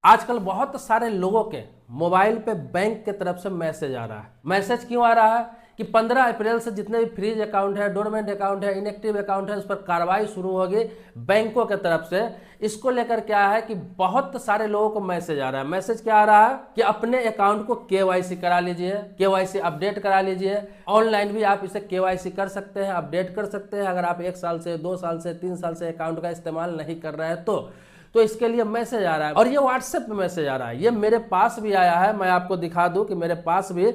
आजकल बहुत सारे लोगों के मोबाइल पे बैंक के तरफ से मैसेज आ रहा है। मैसेज क्यों आ रहा है कि 15 अप्रैल से जितने भी फ्रीज अकाउंट है, डोरमेंट अकाउंट है, इनएक्टिव अकाउंट है, उस पर कार्रवाई शुरू होगी बैंकों के तरफ से। इसको लेकर क्या है कि बहुत सारे लोगों को मैसेज आ रहा है। मैसेज क्या आ रहा है कि अपने अकाउंट को केवाईसी करा लीजिए, केवाईसी अपडेट करा लीजिए। ऑनलाइन भी आप इसे केवाईसी कर सकते हैं, अपडेट कर सकते हैं। अगर आप 1 साल से, 2 साल से, 3 साल से अकाउंट का इस्तेमाल नहीं कर रहे हैं तो इसके लिए मैसेज आ रहा है। और ये व्हाट्सएप पे मैसेज आ रहा है। ये मेरे पास भी आया है। मैं आपको दिखा दूं कि मेरे पास भी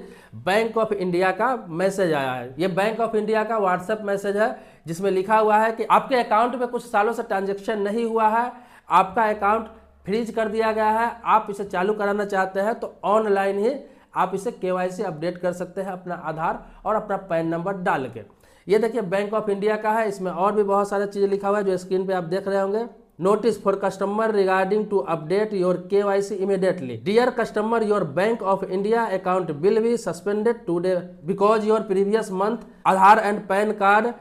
बैंक ऑफ इंडिया का मैसेज आया है। ये बैंक ऑफ इंडिया का व्हाट्सएप मैसेज है, जिसमें लिखा हुआ है कि आपके अकाउंट में कुछ सालों से ट्रांजेक्शन नहीं हुआ है, आपका अकाउंट फ्रीज कर दिया गया है, आप इसे चालू कराना चाहते हैं तो ऑनलाइन ही आप इसे केवाईसी अपडेट कर सकते हैं, अपना आधार और अपना पैन नंबर डाल के। ये देखिए बैंक ऑफ इंडिया का है। इसमें और भी बहुत सारी चीज़ें लिखा हुआ है जो स्क्रीन पे आप देख रहे होंगे। Notice for customer regarding to update your KYC immediately. Dear customer, your Bank of India account will be suspended today because your previous month Aadhaar and PAN card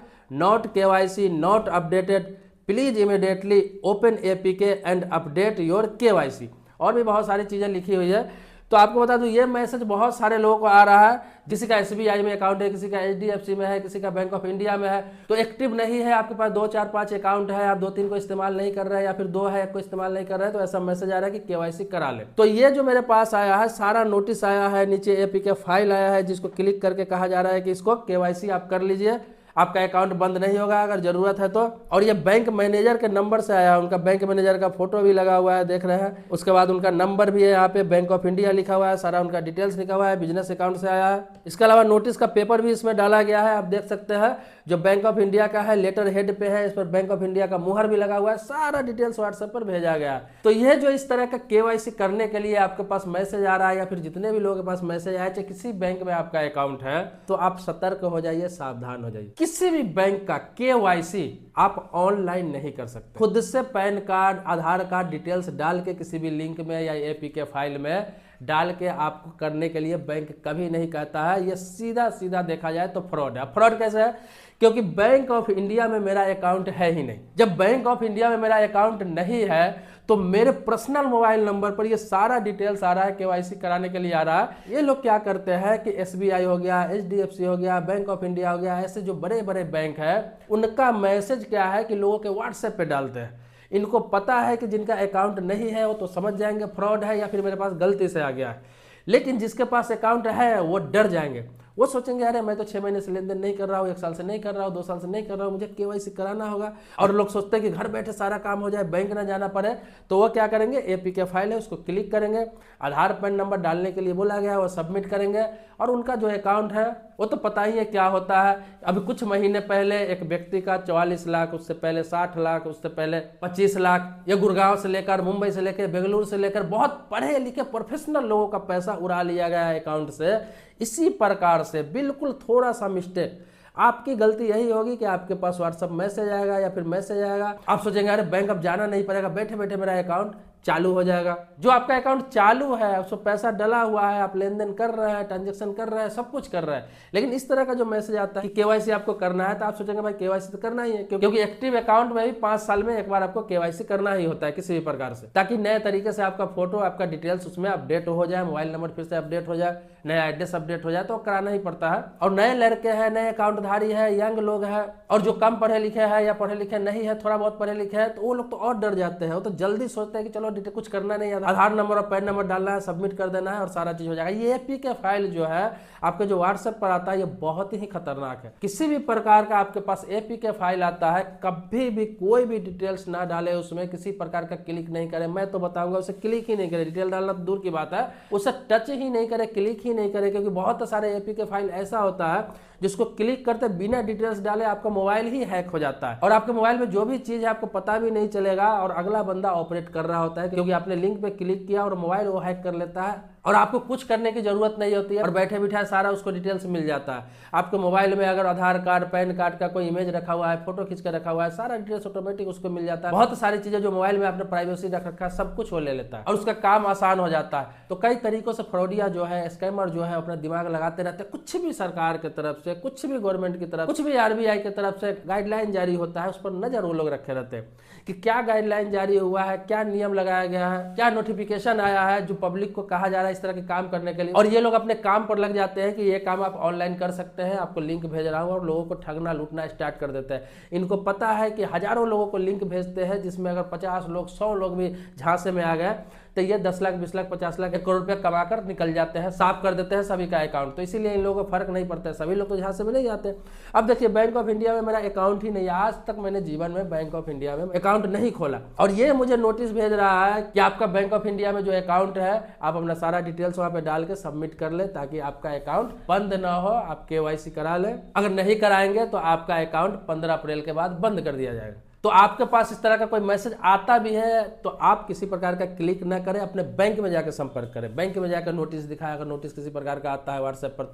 not KYC not updated. Please immediately open APK and update your KYC. और भी बहुत सारी चीज़ें लिखी हुई है। तो आपको बता दूं ये मैसेज बहुत सारे लोगों को आ रहा है। किसी का SBI में अकाउंट है, किसी का HDFC में है, किसी का बैंक ऑफ इंडिया में है। तो एक्टिव नहीं है, आपके पास 2, 4, 5 अकाउंट है, आप 2-3 को इस्तेमाल नहीं कर रहे हैं, या फिर 2 है, 1 को इस्तेमाल नहीं कर रहे हैं, तो ऐसा मैसेज आ रहा है कि केवाईसी करा ले। तो ये जो मेरे पास आया है, सारा नोटिस आया है, नीचे APK फाइल आया है, जिसको क्लिक करके कहा जा रहा है कि इसको केवाईसी आप कर लीजिए, आपका अकाउंट बंद नहीं होगा अगर जरूरत है तो। और ये बैंक मैनेजर के नंबर से आया है। उनका बैंक मैनेजर का फोटो भी लगा हुआ है, देख रहे हैं। उसके बाद उनका नंबर भी है, यहाँ पे बैंक ऑफ इंडिया लिखा हुआ है, सारा उनका डिटेल्स लिखा हुआ है, बिजनेस अकाउंट से आया है। इसके अलावा नोटिस का पेपर भी इसमें डाला गया है, आप देख सकते हैं। जो बैंक ऑफ इंडिया का है, लेटर हेड पे है, इस पर बैंक ऑफ इंडिया का मुहर भी लगा हुआ है। सारा डिटेल्स व्हाट्सएप पर भेजा गया है। तो यह जो इस तरह का केवाईसी करने के लिए आपके पास मैसेज आ रहा है, या फिर जितने भी लोगों के पास मैसेज आया, चाहे किसी बैंक में आपका अकाउंट है, तो आप सतर्क हो जाइए, सावधान हो जाइए। किसी भी बैंक का केवाईसी आप ऑनलाइन नहीं कर सकते। खुद से पैन कार्ड, आधार कार्ड डिटेल्स डाल के किसी भी लिंक में या APK फाइल में डाल के आपको करने के लिए बैंक कभी नहीं कहता है। ये सीधा सीधा देखा जाए तो फ्रॉड है। फ्रॉड कैसे है? क्योंकि बैंक ऑफ इंडिया में मेरा अकाउंट है ही नहीं। जब बैंक ऑफ इंडिया में मेरा अकाउंट नहीं है तो मेरे पर्सनल मोबाइल नंबर पर ये सारा डिटेल्स आ रहा है, केवाईसी कराने के लिए आ रहा है। ये लोग क्या करते हैं कि SBI हो गया, HDFC हो गया, बैंक ऑफ इंडिया हो गया, ऐसे जो बड़े बड़े बैंक है, उनका मैसेज क्या है कि लोगों के व्हाट्सएप पे डालते हैं। इनको पता है कि जिनका अकाउंट नहीं है वो तो समझ जाएंगे फ्रॉड है या फिर मेरे पास गलती से आ गया है। लेकिन जिसके पास अकाउंट है वो डर जाएंगे। वो सोचेंगे अरे मैं तो 6 महीने से लेन देन नहीं कर रहा हूँ, 1 साल से नहीं कर रहा हूँ, 2 साल से नहीं कर रहा हूँ, मुझे केवाईसी कराना होगा। और लोग सोचते हैं कि घर बैठे सारा काम हो जाए, बैंक ना जाना पड़े। तो वो क्या करेंगे, APK फाइल है उसको क्लिक करेंगे, आधार पैन नंबर डालने के लिए बोला गया है, वो सबमिट करेंगे। और उनका जो अकाउंट है वो तो पता ही है क्या होता है। अभी कुछ महीने पहले एक व्यक्ति का 44 लाख, उससे पहले 60 लाख, उससे पहले 25 लाख, ये गुड़गांव से लेकर, मुंबई से लेकर, बेंगलुरु से लेकर बहुत पढ़े लिखे प्रोफेशनल लोगों का पैसा उड़ा लिया गया है अकाउंट से। इसी प्रकार से बिल्कुल थोड़ा सा मिस्टेक, आपकी गलती यही होगी कि आपके पास व्हाट्सएप मैसेज आएगा या फिर मैसेज आएगा, आप सोचेंगे अरे बैंक अब जाना नहीं पड़ेगा, बैठे बैठे मेरा अकाउंट चालू हो जाएगा। जो आपका अकाउंट चालू है, उसमें पैसा डला हुआ है, आप लेन देन कर रहे हैं, ट्रांजेक्शन कर रहे हैं, सब कुछ कर रहे हैं, लेकिन इस तरह का जो मैसेज आता है कि केवाईसी आपको करना है, तो आप सोचेंगे भाई केवाईसी तो करना ही है, क्योंकि एक्टिव अकाउंट में भी 5 साल में एक बार आपको केवाईसी करना ही होता है किसी भी प्रकार से, ताकि नए तरीके से आपका फोटो, आपका डिटेल्स उसमें अपडेट हो जाए, मोबाइल नंबर फिर से अपडेट हो जाए, नया एड्रेस अपडेट हो जाए, तो कराना ही पड़ता है। और नए लड़के हैं, नए अकाउंटधारी है, यंग लोग हैं, और जो कम पढ़े लिखे हैं या पढ़े लिखे नहीं है, थोड़ा बहुत पढ़े लिखे हैं, तो वो लोग तो और डर जाते हैं। वो तो जल्दी सोचते हैं कि चलो डिटेल कुछ करना नहीं, आधार नंबर और पैन नंबर डालना है, सबमिट कर देना है और सारा चीज हो जाएगा। ये APK फाइल जो है आपके जो व्हाट्सएप पर आता है, ये बहुत ही खतरनाक है। किसी भी प्रकार का आपके पास APK फाइल आता है, कभी भी कोई भी डिटेल्स ना डाले उसमें, किसी प्रकार का क्लिक नहीं करे। मैं तो बताऊंगा उसे क्लिक ही नहीं करे, डिटेल डालना तो दूर की बात है, उसे टच ही नहीं करे, क्लिक ही नहीं करे। क्योंकि बहुत सारे APK फाइल ऐसा होता है जिसको क्लिक करते बिना डिटेल्स डाले आपका मोबाइल ही हैक हो जाता है, और आपके मोबाइल में जो भी चीज है आपको पता भी नहीं चलेगा, और अगला बंदा ऑपरेट कर रहा होता है, क्योंकि आपने लिंक पे क्लिक किया और मोबाइल वो हैक कर लेता है और आपको कुछ करने की जरूरत नहीं होती है और बैठे बिठाए सारा उसको डिटेल्स मिल जाता है। आपके मोबाइल में अगर आधार कार्ड, पैन कार्ड का कोई इमेज रखा हुआ है, फोटो खींच कर रखा हुआ है, सारा डिटेल्स ऑटोमेटिक उसको मिल जाता है। बहुत सारी चीजें जो मोबाइल में आपने प्राइवेसी रख रखा है सब कुछ वो ले लेता है और उसका काम आसान हो जाता है। तो कई तरीकों से फ्रॉडिया जो है, स्कैमर जो है, अपना दिमाग लगाते रहते हैं। कुछ भी सरकार की तरफ से, कुछ भी गवर्नमेंट की तरफ, कुछ भी आरबीआई की तरफ से गाइडलाइन जारी होता है, उस पर नजर वो लोग रखे रहते हैं कि क्या गाइडलाइन जारी हुआ है, क्या नियम लगाया गया है, क्या नोटिफिकेशन आया है जो पब्लिक को कहा जा रहा है इस तरह के काम करने के लिए। और ये लोग अपने काम पर लग जाते हैं कि ये काम आप ऑनलाइन कर सकते हैं, आपको लिंक भेज रहा हूँ, और लोगों को ठगना लूटना स्टार्ट कर देते हैं। इनको पता है कि हजारों लोगों को लिंक भेजते हैं, जिसमें अगर 50 लोग 100 लोग भी झांसे में आ गए तो ये 10 लाख 20 लाख 50 लाख 1 करोड़ रुपया कमाकर निकल जाते हैं, साफ कर देते हैं सभी का अकाउंट। तो इसीलिए इन लोगों को फर्क नहीं पड़ता है, सभी लोग तो झांसे में नहीं जाते। अब देखिए, बैंक ऑफ इंडिया में मेरा अकाउंट ही नहीं है, आज तक मैंने जीवन में बैंक ऑफ इंडिया में अकाउंट नहीं खोला, और ये मुझे नोटिस भेज रहा है कि आपका बैंक ऑफ इंडिया में जो अकाउंट है आप अपना सारा डिटेल्स वहां पे डाल के सबमिट कर ले, ताकि आपका अकाउंट बंद ना हो। आप KYC करा ले, अगर नहीं कराएंगे तो आपका अकाउंट 15 अप्रैल के बाद बंद कर दिया जाएगा। तो आपके पास इस तरह का कोई मैसेज आता भी है तो आप किसी प्रकार का क्लिक ना करें, अपने बैंक में जाकर संपर्क करें। बैंक में जाकर नोटिस दिखाया, अगर नोटिस किसी प्रकार का आता है व्हाट्सएप पर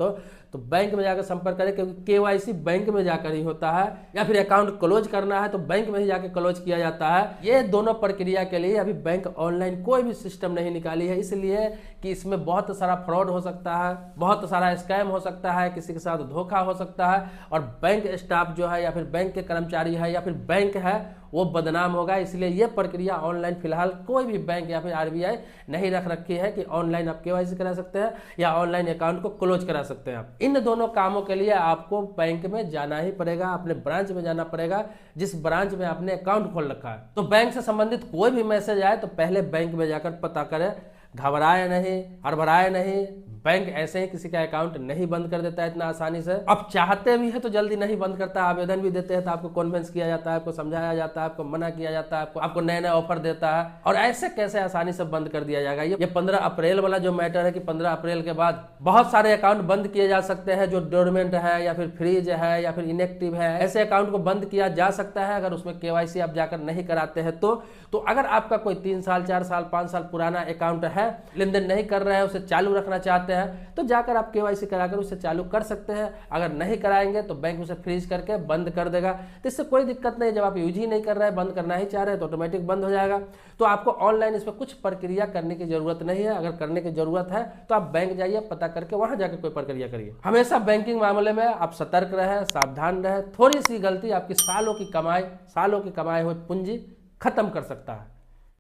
तो बैंक में जाकर संपर्क करें, क्योंकि KYC बैंक में जाकर ही होता है, या फिर अकाउंट क्लोज करना है तो बैंक में ही जाकर क्लोज किया जाता है। ये दोनों प्रक्रिया के लिए अभी बैंक ऑनलाइन कोई भी सिस्टम नहीं निकाली है, इसलिए कि इसमें बहुत सारा फ्रॉड हो सकता है, बहुत सारा स्कैम हो सकता है, किसी के साथ धोखा हो सकता है, और बैंक स्टाफ जो है या फिर बैंक के कर्मचारी है या फिर बैंक है वो बदनाम होगा। इसलिए ये प्रक्रिया ऑनलाइन फिलहाल कोई भी बैंक या फिर आरबीआई नहीं रख रखी है कि ऑनलाइन आप KYC करा सकते हैं या ऑनलाइन अकाउंट को क्लोज करा सकते हैं। आप इन दोनों कामों के लिए आपको बैंक में जाना ही पड़ेगा, अपने ब्रांच में जाना पड़ेगा जिस ब्रांच में आपने अकाउंट खोल रखा है। तो बैंक से संबंधित कोई भी मैसेज आए तो पहले बैंक में जाकर पता करें, घबराए नहीं, हड़बड़ाए नहीं। बैंक ऐसे ही किसी का अकाउंट नहीं बंद कर देता है इतना आसानी से। अब चाहते भी है तो जल्दी नहीं बंद करता, आवेदन भी देते हैं तो आपको कन्विंस किया जाता है, आपको समझाया जाता है, आपको मना किया जाता है, आपको नए नए ऑफर देता है, और ऐसे कैसे आसानी से बंद कर दिया जाएगा। ये 15 अप्रैल वाला जो मैटर है कि 15 अप्रैल के बाद बहुत सारे अकाउंट बंद किए जा सकते हैं जो डोरमेंट है या फिर फ्रीज है या फिर इनएक्टिव है, ऐसे अकाउंट को बंद किया जा सकता है अगर उसमें KYC आप जाकर नहीं कराते हैं तो अगर आपका कोई 3 साल 4 साल 5 साल पुराना अकाउंट है, लेन देन नहीं कर रहे हैं, उसे चालू रखना चाहते हैं, तो जाकर आप KYC कराकर उसे चालू कर सकते हैं। अगर नहीं कराएंगे तो बैंक उसे फ्रीज करके बंद कर देगा, तो इससे कोई दिक्कत नहीं। जब आप यूज ही नहीं कर रहे हैं, बंद करना ही चाह रहे हैं तो ऑटोमेटिक बंद हो जाएगा। तो आपको ऑनलाइन इसमें कुछ प्रक्रिया करने की जरूरत नहीं है। अगर करने की जरूरत है तो आप बैंक जाइए, पता करके वहां जाकर कोई प्रक्रिया करिए। हमेशा बैंकिंग मामले में आप सतर्क रहे, सावधान रहे। थोड़ी सी गलती आपकी सालों की कमाई हुई पूंजी खत्म कर सकता है।